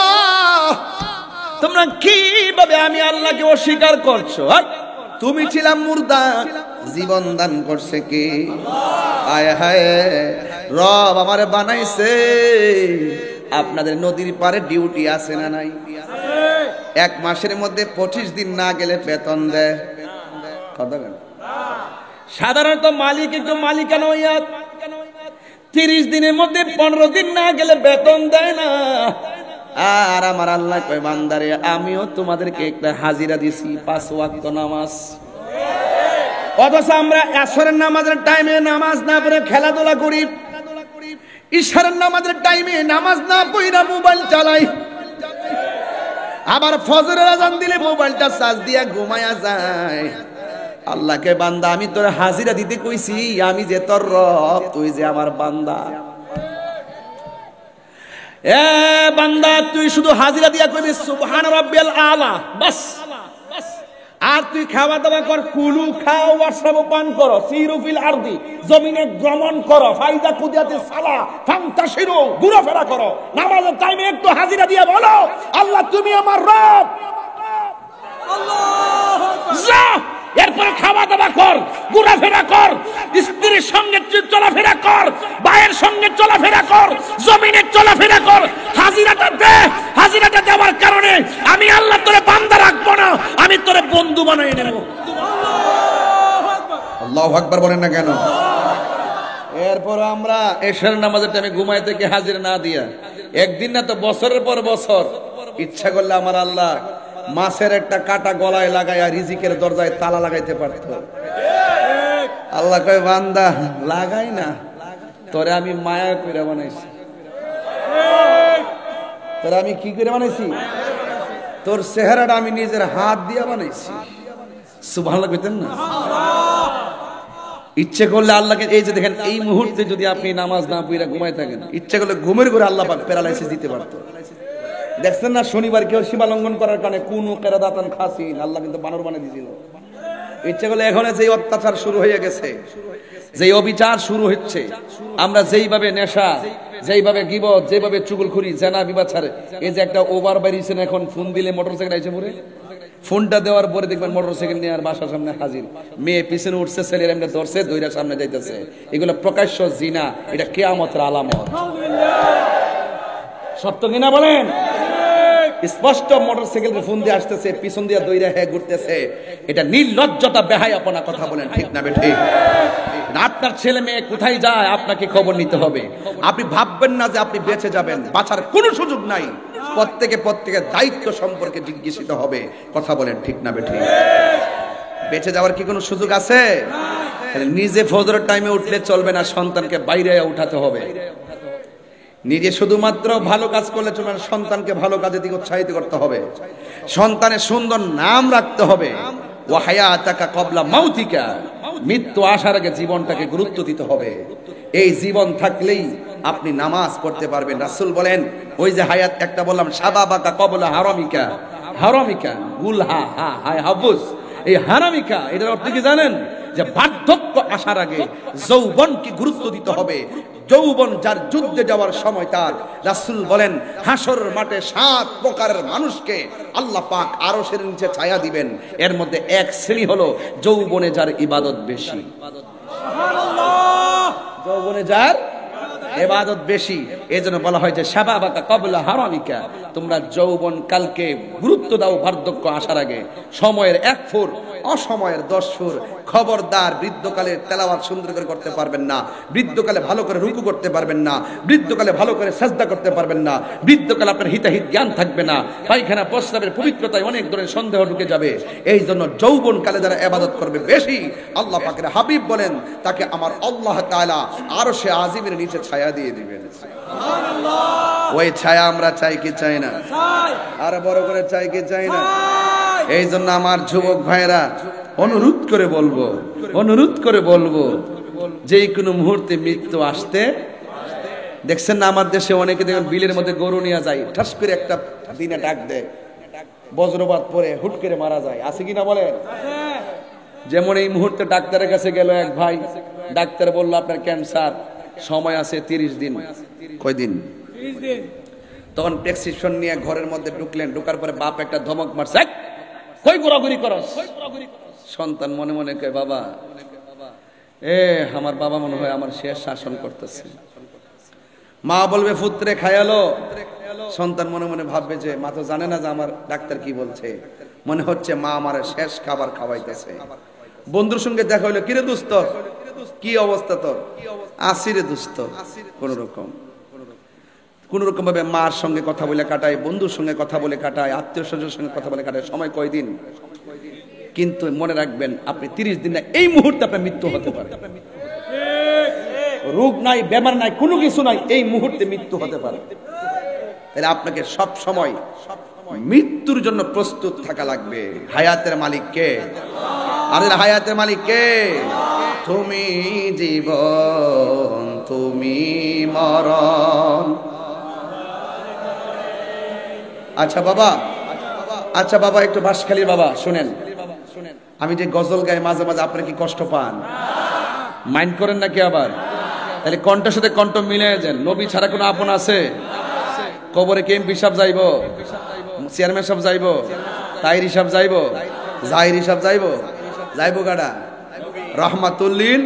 তোমরা কিভাবে আমি আল্লাহকে অস্বীকার করছো? তুমি ছিলাম মুর্দা, জীবন দান করছে কে? আয় হায়, রব আমারে বানাইছে। আপনাদের নদীর পারে ডিউটি আছে না নাই? 1 মাসের মধ্যে 25 দিন না গেলে বেতন দেয়। কথা বলেন। সাধারণত মালিক একটু মালিকানা হইয়া 30 দিনের মধ্যে 15 দিন না গেলে বেতন দেয় না। আর আমার আল্লাহ কয়, বান্দারে আমিও তোমাদেরকে একটা হাজিরা দিছি, 5 ওয়াক্ত নামাজ। অথচ আমরা আসরের নামাজের টাইমে নামাজ না পড়ে খেলাধুলা করি, ইশারের নামাজের টাইমে নামাজ না পড়ে মোবাইল চালাই, আবার ফজরের আজান দিলে মোবাইলটা চার্জ দিয়া ঘুমায়া যায়। আল্লাহকে, বান্দা আমি তোর হাজিরা দিতে কইছি, আমি যে তোর রব, তুই যে আমার বান্দা। এ বান্দা, তুই শুধু হাজিরা দিয়া কইবি সুবহান রাব্বিয়াল আলা, বাস। আর তুই খাওয়া দাওয়া কর, কুলু খাও, ওয়াশরাবু পান করো, সিরু ফিল আরদি, জমিনে ভ্রমণ করো, ফাইদা কুদিয়াতে সালা ফান্তাশিরু, ঘোরাফেরা করো। নামাজের টাইমে একটু হাজিরা দিয়া বলো, আল্লাহ তুমি আমার রব। আল্লাহু আকবার। এরপরে খাওয়া দাওয়া কর, ঘোরাফেরা কর, স্ত্রীর সঙ্গে চলাফেরা কর, ভাইয়ের সঙ্গে চলাফেরা কর, জমিনে চলাফেরা কর। হাজিরাটা দে। হাজিরাটা দেওয়ার কারণে আমি আল্লাহ তোরে বান্দা রাখবো না, আমি তোরে বন্ধু বানাই নেব। আল্লাহু আকবার বলেন না কেন? এরপর আমরা এশার নামাজের টাইমে ঘুমাই থেকে হাজির না দিয়া একদিন না তো বছরের পর বছর ইচ্ছা করলে আমার আল্লাহ মাছের একটা কাটা গলায় লাগাইয়া রিজিকের দরজায় তালা লাগাইতে পারত। আল্লাহ কয় বান্দা লাগাই না, তোরে আমি মায়া করে বানাইছি। তোরে আমি কি করে বানাইছি? তোর চেহারাটা আমি নিজের হাত দিয়ে বানাইছি। সুবহানাল্লাহ কইতেন না? ইচ্ছে করলে আল্লাহকে, এই যে দেখেন এই মুহূর্তে যদি আপনি নামাজ না পড়ে ঘুমায় থাকেন, ইচ্ছে করলে ঘুমের ঘরে আল্লাহ পাক প্যারালাইসিস দিতে পারতো। দেখছেন না শনিবার কেউ সীমা লঙ্ঘন করার কারণে কুনু কেরাদাতান খাসিন, আল্লাহ কিন্তু বানর বানিয়ে দিয়েছিল। ইচ্ছে করলে এখন যেই অত্যাচার শুরু হয়ে গেছে, যেই অবিচার শুরু হচ্ছে, আমরা যেইভাবে নেশা, যেইভাবে গীবত, যেভাবে চুগলখুরি, জেনা, বিবাচার, এই যে একটা ওভার বেরিয়েছেন, এখন ফোন দিলে মোটরসাইকেল আইছে পরে, ফোনটা দেওয়ার পরে দেখবেন মোটরসাইকেল নিয়ে আর বাসার সামনে হাজির, মেয়ে পিছনে উঠছে, ছেলের এমনি ধরছে, দইরা সামনে যাইতেছে। এগুলো প্রকাশ্য জিনা, এটা কিয়ামতের আলামত। সত্য কিনা বলেন? স্পষ্ট মোটরসাইকেলের ফোন দিয়ে আসতেছে, পিছন দিয়ে দইরা হ্যাঁ ঘুরতেছে। এটা নির্লজ্জতা, বেহায়াপনা। কথা বলেন ঠিক না বেঠিক? আপনার ছেলে মেয়ে কোথায় যায় আপনাকে খবর নিতে হবে। আপনি ভাববেন না যে আপনি বেঁচে যাবেন, বাঁচার কোনো সুযোগ নাই। প্রত্যেকের দায়িত্ব সম্পর্কে জিজ্ঞাসিত হবে। কথা বলেন ঠিক না বেঠিক? বেঁচে যাওয়ার কি কোনো সুযোগ আছে? নিজে ফজরের টাইমে উঠলে চলবে না, সন্তানকে বাইরে উঠাতে হবে। নিজে শুধুমাত্র ভালো কাজ করলে চলবে না, সন্তানকে ভালো কাজের দিকে উৎসাহিত করতে হবে। সন্তানের সুন্দর নাম রাখতে হবে। ওয়া হায়াতাকা ক্বাবলা মাউতিকা, মৃত্যু আসার আগে জীবনটাকে গুরুত্ব দিতে হবে। এই জীবন থাকলেই আপনি নামাজ পড়তে পারবেন। রাসূল বলেন, ওই যে হায়াত একটা বললাম, শাবাবাকা ক্বাবলা হারামিকা, হারামিকা গুলহা হা হায় হাবুস, এই হারামিকা এটার অর্থ কি জানেন? যে বার্ধক্য আসার আগে যৌবনকে গুরুত্ব দিতে হবে। যৌবন যার যুদ্ধে যাওয়ার সময় তার, রাসূল বলেন হাসর মাঠে 7 প্রকারের মানুষকে আল্লাহ পাক আরশের নিচে ছায়া দিবেন। এর মধ্যে এক শ্রেণী হলো যৌবনে যার ইবাদত বেশি। সুবহানাল্লাহ! যৌবনে যার ইবাদত বেশি, এজন্য বলা হয় যে শাবাবাকা ক্বাবলা হারামিকা, তোমরা যৌবন কালকে গুরুত্ব দাও বার্ধক্য আসার আগে। সময়ের 1 ফুর, অসময়ের 10 ফুর। খবরদার, বৃদ্ধকালে তেলাওয়াত সুন্দর করে করতে পারবেন না, বৃদ্ধকালে ভালো করে রুকু করতে পারবেন না, বৃদ্ধকালে ভালো করে সাজদা করতে পারবেন না, বৃদ্ধকালে আপনার হিতাহিত জ্ঞান থাকবে না, পায়খানা প্রস্রাবের পবিত্রতায় অনেক ধরনের সন্দেহ ঢুকে যাবে। এই জন্য যৌবন কালে যারা ইবাদত করবে বেশি, আল্লাহ পাকের হাবিব বলেন তাকে আমার আল্লাহ তাআলা আরশে আজিমের নিচে ছায়া দিয়ে দিবেন। সুবহানাল্লাহ! ওই ছায়া আমরা চাই কি চাই না? চাই। আর বড় করে চাই কি চাই না? এই জন্য আমার যুবক ভাইরা অনুরোধ করে বলবো যে কোনো মুহূর্তে মৃত্যু আসতে। দেখছেন না আমার দেশে অনেকে দেখবেন বিলের মধ্যে গরু নিয়ে যায়, ঠাস করে একটা দিনে ডাক দেয়, বজ্রপাত পরে হুট করে মারা যায়। আছে কিনা বলেন? যেমন এই মুহূর্তে ডাক্তারের কাছে গেল এক ভাই, ডাক্তার বলল আপনার ক্যান্সার, সময় আছে 30 দিন। কয়দিন? 30 দিন। তখন প্রেসক্রিপশন নিয়ে ঘরের মধ্যে ঢুকলেন, ঢোকার পরে বাপ একটা ধমক মারছে, কই ঘোরাঘুরি করস? সন্তান মনে মনে কয়, বাবা আমার বাবা মনে হয় আমার শেষ শাসন করতেছে। মা বলবে পুত্রে খায়ালো, সন্তান মনে মনে ভাববে যে মা তো জানে না যে আমার ডাক্তার কি বলছে, মনে হচ্ছে মা আমার শেষ খাবার খাওয়াইতেছে। বন্ধুর সঙ্গে দেখা হইলো, কিরে দোস্ত কি অবস্থা তোর? আসিরে দোস্ত। কোন রকম ভাবে মার সঙ্গে কথা বলে কাটায়, বন্ধুর সঙ্গে কথা বলে কাটায়, আত্মীয় স্বজনের সঙ্গে কথা বলে কাটায়। সময় কয়দিন? কিন্তু মনে রাখবেন আপনি 30 দিন না, এই মুহূর্তে আপনার মৃত্যু হতে পারে। রোগ নাই, বেমার নাই, কোনো কিছু নাই, এই মুহূর্তে মৃত্যু হতে পারে। তাহলে আপনাকে সব সময় মৃত্যুর জন্য প্রস্তুত থাকা লাগবে। হায়াতের মালিক কে? আরে হায়াতের মালিক কে? তুমি জীবন, তুমি মরণ। আচ্ছা বাবা একটু বাঁশখালীর বাবা শুনেন, আমি যে গজল গাই মাঝে মাঝে আপনারা কি কষ্ট পান? মাইন্ড করেন নাকি আবার? তাহলে কণ্ঠের সাথে কণ্ঠ মিলে যান। নবী ছাড়া কোনো আপন আছে? কবরে কে এমপি সাহেব যাইব, চেয়ারম্যান সাহেব যাইব, তাইরি সাহেব যাইব, জাহিরি সাহেব যাইব গাড়া রহমাতুল্লিল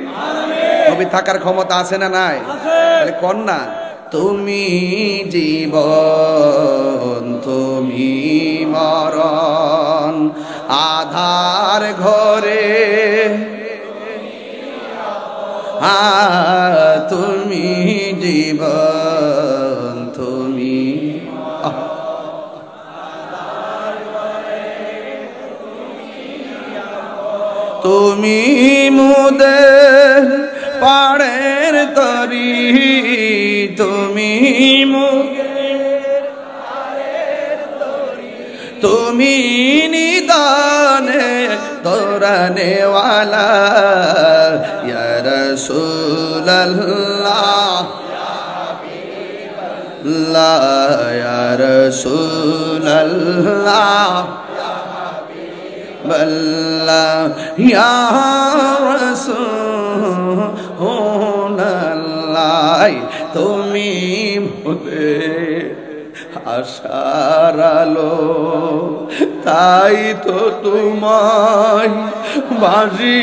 নবী থাকার ক্ষমতা আছে না নাই? তাহলে কোন না, তুমি জীবন, তুমি মরণ, আধার ঘরে তুমি জীবন তুমি তুমি মোদের পাড়ের তরি তুমি তুমি নিদানে দৌড়ানে ওয়ালা ইয়া রাসূলুল্লাহ ইয়া রাসূলুল্লাহ বল্লাহ ইয়া রাসূলুল্লাহ তুমি মোদের আশার আলো তাই তো তোমায় বাজি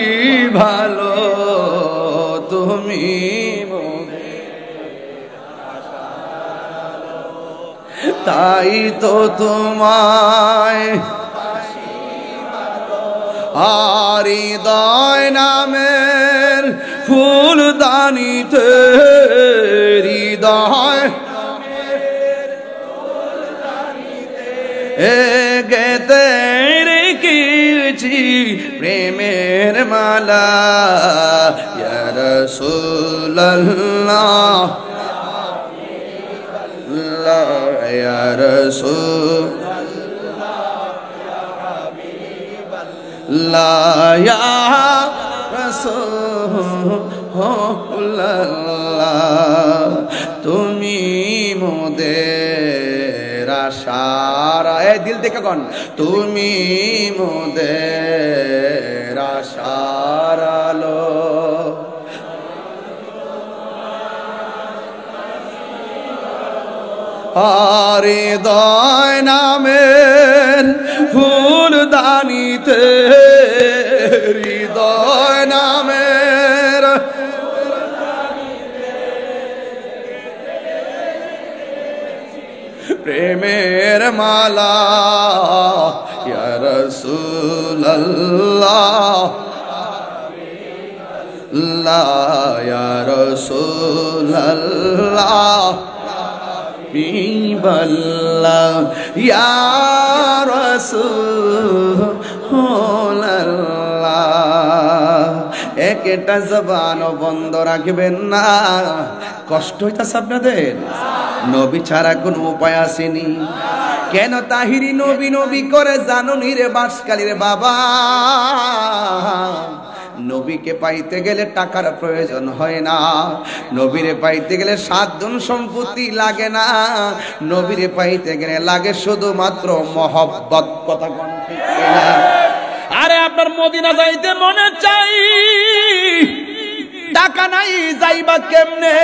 ভালো তুমি তাই তো তোমায় হৃদয় নামের ফুলদানিতে হৃদয় গেতে রেখেছি প্রেমের মালা ইয়া রাসূলুল্লাহ ইয়া রাসূলুল্লাহ ইয়া রাসূলুল্লাহ তুমি মোদের আশার দিল থেকে কোন তুমি মোদের আশার আলো হৃদয় নামের ফুলদানিতে হৃদয় নামের প্রেমের মালা ইয়া রাসূলুল্লাহ ইয়া রাসূলুল্লাহ বিবল্লাহ ইয়া রাসূলুল্লাহ একটা জবান বন্ধ রাখবেন না কষ্ট হইতাছে আপনাদের নবী ছাড়া কোনো উপায় আসেনি কেন তাহিরি নবী নবী করে জানুনি রে বাঁশখালীর বাবা নবীকে পাইতে গেলে টাকার প্রয়োজন হয় না নবীরে পাইতে গেলে সাধন সম্পত্তি লাগে না নবীরে পাইতে গেলে লাগে শুধুমাত্র মহব্বত কথা কোন ঠিক না আরে আপনার মদিনা যাইতে মনে চাই টাকা নাই যাইবা কেমনে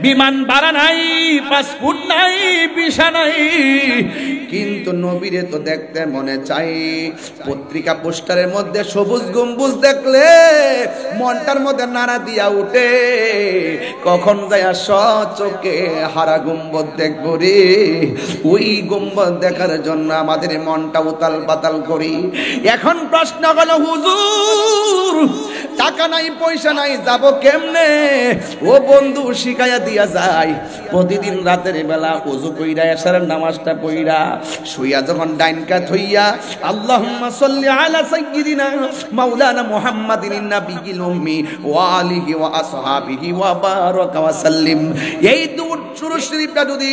বিমান ভাড়া নাই পাসপোর্ট নাই ভিসা নাই কিন্তু নবীরে তো দেখতে মনে চাই পত্রিকা পোস্টারের মধ্যে সবুজ গম্বুজ দেখলে মনটার মধ্যে নাড়া দিয়া উঠে কখন যায় চোখে হারা গম্বুজ দেখবো রে ওই গম্বুজ দেখার জন্য আমাদের মনটা উতাল পাতাল করি এখন প্রশ্ন হলো হুজুর টাকা নাই পয়সা নাই যাব কেমনে ও বন্ধু শিখাইয়া দিয়া যায় প্রতিদিন রাতের বেলা ওযু কইরা এশারের নামাজটা পড়িরা শুইয়া যখন ডাইন কাত হইয়া আল্লাহুম্মা সাল্লি আলা সাইয়্যিদিনা মাওলানা মুহাম্মাদিন নাবিয়িল উম্মি ওয়া আলিহি ওয়া আসহাবিহি ওয়া বারাকা ওয়া সাল্লিম এই দুরূদ শরীফটা যদি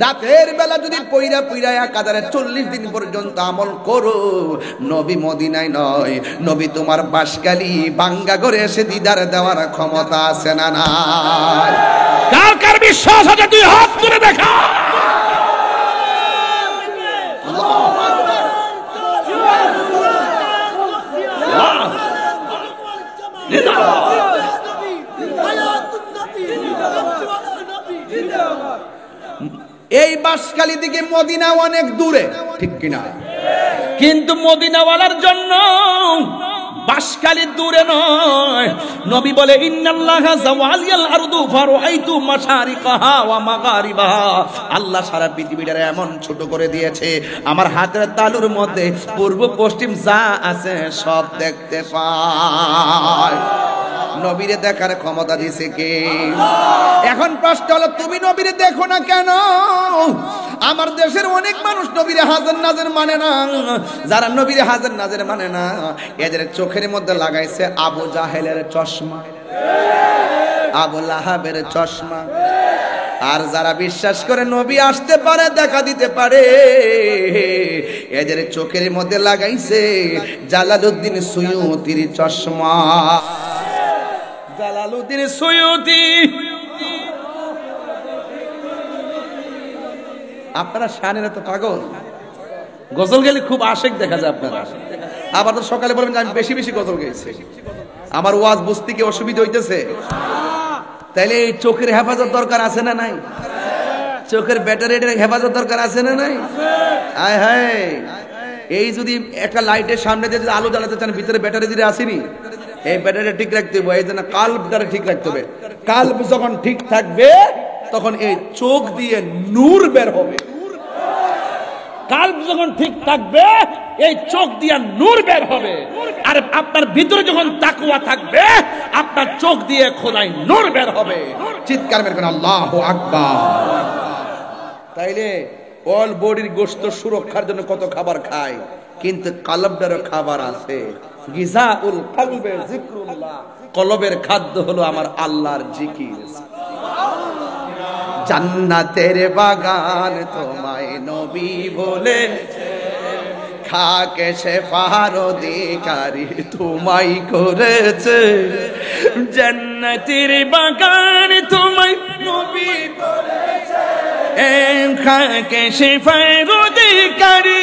রাতের বেলা যদি পড়িরা 1040 দিন পর্যন্ত আমল করো নবী মদিনায় নয় নবী তোমার বাঁশখালী বাঙ্গা করে এসে দিদার দেওয়ার ক্ষমতা আছে না নাই কার কার বিশ্বাস আছে তুই হাত তুলে দেখা এই বাঁশখালী থেকে মদিনা অনেক দূরে ঠিক কিনা কিন্তু মদিনাওয়ালার জন্য বাঁশখালী দূরে নয় নবী বলে ইন্নাল্লাহা যাওয়ালিয়াল আরদু ফারাআইতু মাশারিকাহা ওয়া মাগারিবাহা আল্লাহ সারা পৃথিবীটা এমন ছোট করে দিয়েছে আমার হাতের তালুর মধ্যে পূর্ব পশ্চিম যা আছে সব দেখতে পায় নবীরে দেখার ক্ষমতা দিছে কে? এখন প্রশ্ন হলো, তুমি নবীরে দেখো না কেন? আমার দেশের অনেক মানুষ নবীরে হাজার নাজের মানে না। যারা নবীরে হাজার নাজের মানে না, এদের চোখের মধ্যে লাগাইছে আবু জাহেলের চশমা, আবু লাহাবের চশমা। আর যারা বিশ্বাস করে নবী আসতে পারে, দেখা দিতে পারে, এদের চোখের মধ্যে লাগাইছে জালালউদ্দিন সুয়ুতির চশমা। Jalaluddin Suyuti. আপনারা শানের এত পাগল, গজল গেলে খুব আশেক দেখা যায় আপনারা। আবার তো সকালে বলবেন যে আমি বেশি বেশি গজল গেয়েছি, আমার ওয়াজ বুঝতে কি অসুবিধা হইতেছে? তাইলে এই চোখের হেফাজত দরকার আছে না নাই? চোখের ব্যাটারির হেফাজত দরকার আছে না নাই? আয় হায়, এই যদি একটা লাইটের সামনে দিয়ে যদি আলো জ্বালাতে চান, ভিতরে ব্যাটারি দিতে আসেনি, এই ব্যাটারি ঠিক রাখতে হবে। এই জন্য কাল্বটারে ঠিক রাখতে হবে। কাল্ব যখন ঠিক থাকবে তখন এই চোখ দিয়ে নূর বের হবে। কাল্ব যখন ঠিক থাকবে এই চোখ দিয়ে নূর বের হবে। আর আপনার ভিতরে যখন তাকওয়া থাকবে আপনার চোখ দিয়ে খোদাই নূর বের হবে। চিৎকার মেরে বলেন আল্লাহু আকবার। তাইলে অল বডির গোশত সুরক্ষার জন্য কত খাবার খায়, কিন্তু কলবেরও খাবার আছে। গিজাউল কলবে যিকরুল্লাহ, কলবের খাদ্য হলো আমার আল্লাহর জিকির। জান্নাতের বাগান তোমায় নবী বলেছে, খাকে শেফার অধিকারী তোমায় করেছে। জান্নাতের বাগান তোমায় নবী বলেছে, খাকে শেফার অধিকারী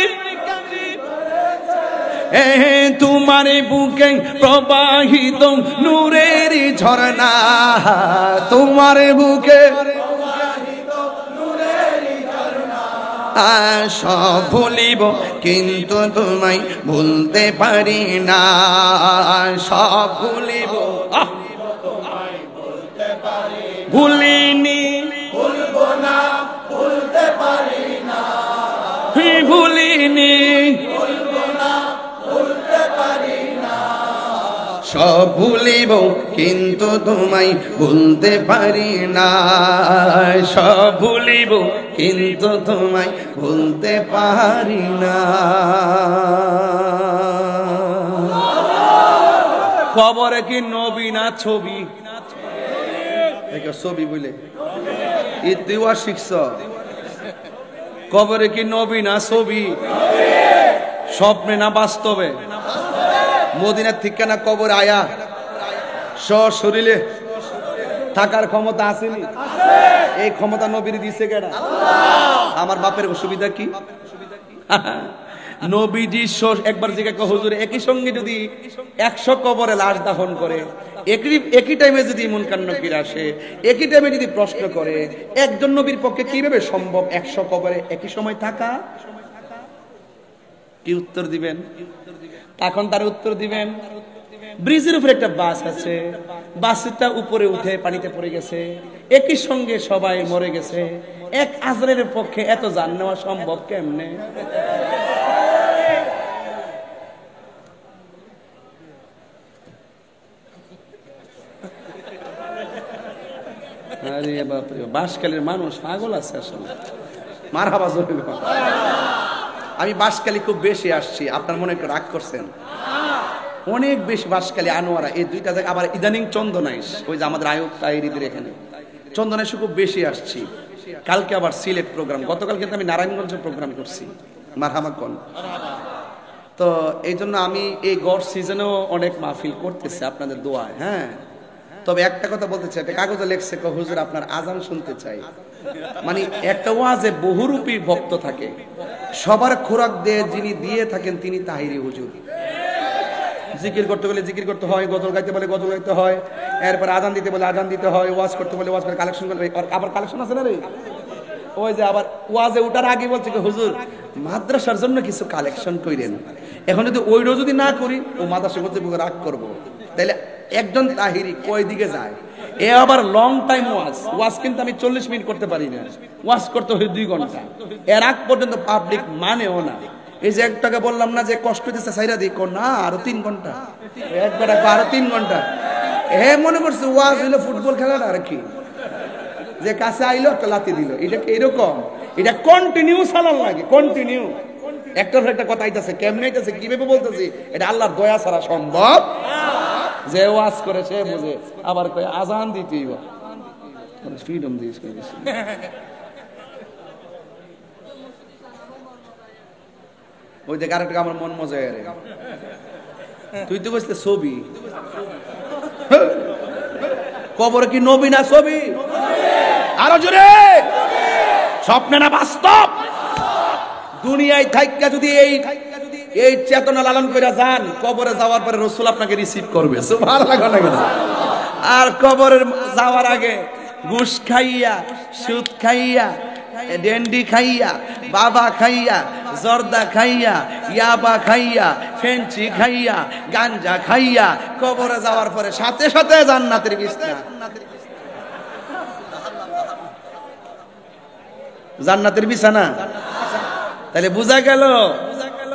তোমার বুকে প্রবাহিত নূরের ঝর্ণা, তোমার বুকে সব ভুলিব কিন্তু তোমায় ভুলতে পারি না। সব ভুলিব ভুলিনি, ভুলবো না, ভুলতে পারি না। ভুলিনি, ভুলবো না, ভুলতে পারি না। সব ভুলিব কিন্তু তোমায় ভুলতে পারি না। সব ভুলিব কিন্তু তোমায় ভুলতে পারি না। কবরে কি নবী না ছবি? ছবি বলে ইতিওয়া শিখছ। কবরে কি নবী না ছবি? স্বপ্নে না বাস্তবে? মদিনার ঠিকানা কবর আয়া সশরীরে থাকার ক্ষমতা আসেনি? এই ক্ষমতা নবীর দিছে কেনা? আমার বাপের অসুবিধা কি? নবীজি একবার জিজ্ঞাসা হুজুর, একই সঙ্গে যদি 100 কবরে লাশ দাফন করে, একই টাইমে যদি মুনকার নকির আসে, একই টাইমে যদি প্রশ্ন করে, একজন নবীর পক্ষে কিভাবে সম্ভব 100 কবরে একই সময় থাকা? কি উত্তর দিবেন? এখন তার উত্তর দিবেন, ব্রিজের উপরে একটা বাস আছে, বাসটা উপরে উঠে পানিতে পড়ে গেছে, একই সঙ্গে সবাই মরে গেছে, এক আজরাইলের পক্ষে এত জান নেওয়া সম্ভব কেমনে? আরে বাপরে, বাঁশখালীর মানুষ পাগল আছে আসলে। মারহাবা জোরে। আমি বাঁশখালী খুব বেশি আসছি, আপনার মনে একটু রাগ করছেন? অনেক বেশি বাঁশখালী, আনোয়ারা, এই দুইটা জায়গা। আবার ইদানিং চন্দনাইশ, ওই যে আমাদের আয়ুব তাহিরিদের এখানে চন্দনাইশে খুব বেশি আসছি। কালকে আবার সিলেট প্রোগ্রাম, গতকাল কিন্তু আমি নারায়ণগঞ্জে প্রোগ্রাম করছি। মারহাবা কোন। তো এই জন্য আমি এই গড় সিজনেও অনেক মাহফিল করতেছি আপনাদের দোয়ায়। হ্যাঁ, তবে একটা কথা বলতে চাই, একটা কাগজে লেখছে হুজুর আপনার আজান শুনতে চাই। মানে একটা ওয়াজে বহুরূপী ভক্ত থাকে, সবার খোরাক দিয়ে যিনি দিয়ে থাকেন তিনি তাহিরি হুজুর। জিকির করতে বলে জিকির করতে হয়, গজল গাইতে বলে গজল গাইতে হয়, এরপর আজান দিতে বলে আজান দিতে হয়, ওয়াজ করতে বলে ওয়াজ করে, কালেকশন করতে আবার কালেকশন আছে না রে। ওই যে আবার ওয়াজে উঠার আগে বলছে হুজুর মাদ্রাসার জন্য কিছু কালেকশন করেন। এখন যদি ওইটাও যদি না করি, ও মাদ্রাসা করতে রাগ করবো। তাইলে একজন তাহিরি কয় দিকে যায়? এ আবার লং টাইম ওয়াজ কিন্তু আমি 40 মিনিট করতে পারি না, ওয়াজ করতে হয় 2 ঘন্টা। এর আগ পর্যন্ত পাবলিক মানেও না। এই যে একটাকে বললাম না যে কষ্ট দিচ্ছে সাইরা দিই, না আরো 3 ঘন্টা, একবার আরো 3 ঘন্টা। হে মনে করছে ওয়াজ হইলো ফুটবল খেলার আর কি, যে কাছে আইলো একটা লাথি দিল, এটা কি এরকম? এটা কন্টিনিউ চালান লাগে, কন্টিনিউ। একটার পর একটা কথা আইতাছে, কেমনে আইতাছে, কিভাবে বলতেছি, এটা আল্লাহর দয়া ছাড়া সম্ভব। যে ওয়াজ করে সে বুঝে, আবার কই আজান দিতেই বা ফ্রিডম দিস কইছে। ওই যে আরেকটা আমার মন মজা রে, তুই তো কইছিস ছবি, কবর কি নবী না ছবি? আরো জোরে, স্বপ্নে না বাস্তব? দুনিয়ায় থাইকা যদি এই চেতনা লালন করে যান, কবরে যাওয়ার পরে রাসূল আপনাকে রিসিভ করবে। সুবহানাল্লাহ। আর কবরের যাওয়ার আগে ঘুষ খাইয়া, সুদ খাইয়া, ডেন্ডি খাইয়া, বাবা খাইয়া, জর্দা খাইয়া, ইয়াবা খাইয়া, ফেঞ্চি খাইয়া, গাঞ্জা খাইয়া কবরে যাওয়ার পরে সাথে সাথে জান্নাতের বিছানা, জান্নাতের বিছানা। তাহলে বোঝা গেল,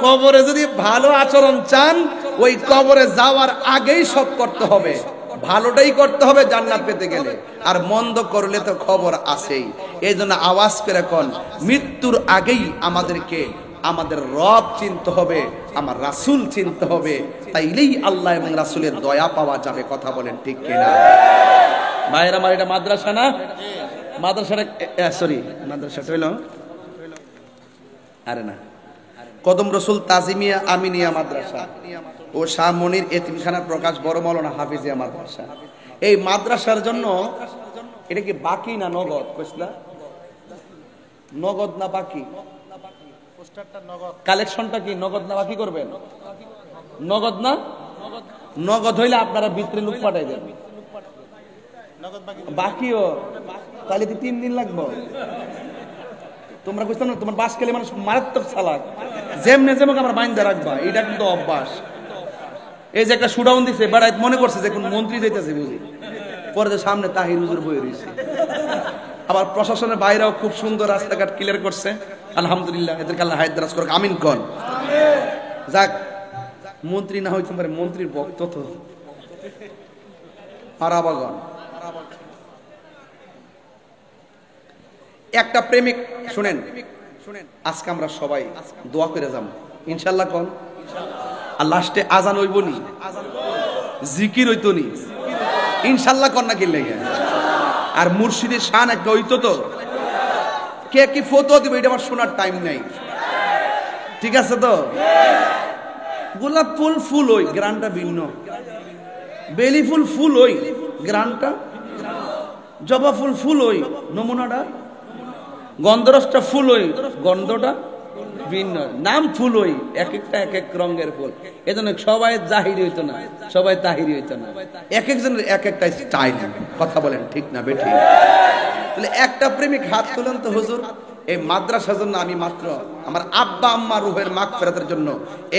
কবরে যদি ভালো আচরণ চান, ওই কবরে যাওয়ার আগেই সব করতে হবে, ভালোটাই করতে হবে জান্নাত পেতে গেলে। আর মন্দ করলে তো খবর আছেই। এই জন্য আওয়াজ করে কোন, মৃত্যুর আগেই আমাদেরকে আমাদের রব চিনতে হবে, আমার রাসূল চিনতে হবে, তাইলেই আল্লাহ এবং রাসূলের দয়া পাওয়া যাবে। কথা বলেন ঠিক কিনা? ভাইরা আমার, এটা মাদ্রাসা না? মাদ্রাসাটা সরি, মাদ্রাসাটা হইল আরে না, কদম রসুল তাজিমিয়া আমিনিয়া মাদ্রাসা ও শাহ মনির এতিমখানার প্রকাশ বড় মাওলানা হাফিজিয়া মাদ্রাসা। এই মাদ্রাসার জন্য এটা কি বাকি না নগদ? কইছলা নগদ না বাকি? কালেকশনটা কি নগদ না বাকি করবেন? নগদ না? নগদ হইলে আপনারা ভিতরে লোক পাঠাই দেন, বাকিও তাহলে কি 3 দিন লাগবে? তোমরা বুঝতে না, তোমার বাস খেলে মানুষ মারাত্মক চালাক, যেমনে যেমন আমরা বাইন্দা রাখবা, এটা কিন্তু অভ্যাস। এই যে একটা শুডাউন দিছে, বেড়াইতে মনে করছে যে কোন মন্ত্রী যাইতেছে বুঝি, পরে যে সামনে তাহির হুজুর বয়ে রয়েছে। আবার প্রশাসনের বাইরেও খুব সুন্দর রাস্তাঘাট ক্লিয়ার করছে, আলহামদুলিল্লাহ। এদেরকে আল্লাহ হায়াত দারাজ করুক, আমিন কোন। যাক, মন্ত্রী না হইতে পারে, মন্ত্রীর ভক্ত তো আরাবাগন। একটা প্রেমিক, শুনেন, আজকে আমরা সবাই দোয়া করে যাব ইনশাআল্লাহ কোন। আর লাস্টে আজান হইব নি, জিকির হইতো নি, ইনশাআল্লাহ কোন না কি লাগে। আর মুর্শিদের শান একটা হইতো তো, কে কি ফটো দিবে এটা আমার শোনার টাইম নাই, ঠিক আছে তো? গোলাপ ফুল ফুল হই, গ্রানটা ভিন্ন। বেলি ফুল ফুল হই, গ্রানটা। জবা ফুল ফুল হই, নমুনাটা। গন্ধরসটা ফুল হই, গন্ধটা ভিন্ন। নাম ফুল হই, এক একটা এক এক রঙের ফুল। এজন্য সবাই জাহিরি হইতো না, সবাই তাহিরি হইতো না, এক একজনের এক একটা স্টাইল। কথা বলেন ঠিক না বেঠি? তাহলে একটা প্রেমিক হাত তুলেন তো হুজুর, এই মাদ্রাসার জন্য আমি মাত্র আমার আব্বা আম্মা রুহের মাগফিরাতের জন্য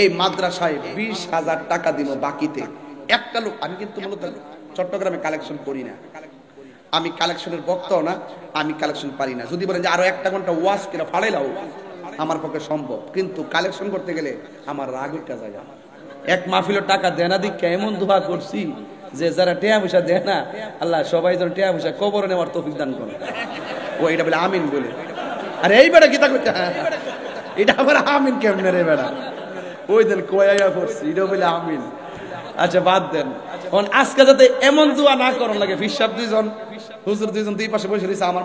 এই মাদ্রাসায় 20,000 টাকা দিব বাকিতে। একটা লোক, আমি কিন্তু মূলত চট্টগ্রামে কালেকশন করি না, আমি কালেকশনের বক্তাও না, আমি কালেকশন পারি না। যদি বলেন যে আরো 1 ঘন্টা ওয়াজ কিনা ফাড়াইলাও, আমার পক্ষে সম্ভব, কিন্তু কালেকশন করতে গেলে আমার রাগ উঠা জায়গা। এক মাহফিলের টাকা দেনা দিকে এমন দোয়া করছি যে যারা টেয়া পয়সা দেয় না, আল্লাহ সবাই যেন টেয়া পয়সা কবরে নেওয়ার তৌফিক দান করে। ও এটা বলে আমিন বলে। আরে এই বেটা কিতা করছে, এটা আবার আমিন কেমনে রে বেটা? ওই দিন কোয়া করছি, এটা বলে আমিন। আচ্ছা বাদ দেন, আজকে যাতে এমন দোয়া না করার লাগে। ফিসাব 2 জন, হুজুর 2 জন, 2 পাশে বসে রয়েছে আমার